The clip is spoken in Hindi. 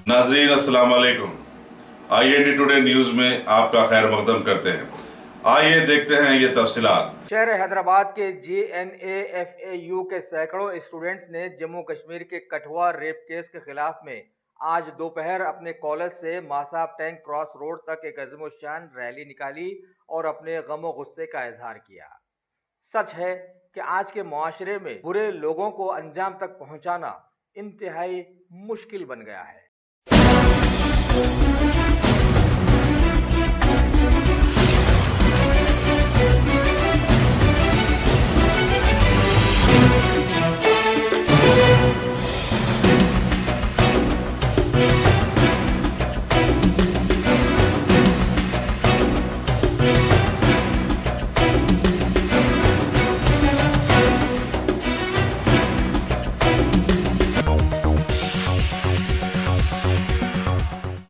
नाजरीन अस्सलाम वालेकुम। IND टुडे न्यूज में आपका खैर मकदम करते हैं। आइए देखते हैं ये तफसीलात। शहर हैदराबाद के JNAFAU के सैकड़ों स्टूडेंट्स ने जम्मू कश्मीर के कठुआ रेप केस के खिलाफ में आज दोपहर अपने कॉलेज से मासाब टैंक क्रॉस रोड तक एक अज़ीमुश्शान रैली निकाली और अपने गम और गुस्से का इजहार किया। सच है कि आज के मुआशरे में बुरे लोगों को अंजाम तक पहुंचाना इंतहाई मुश्किल बन गया है।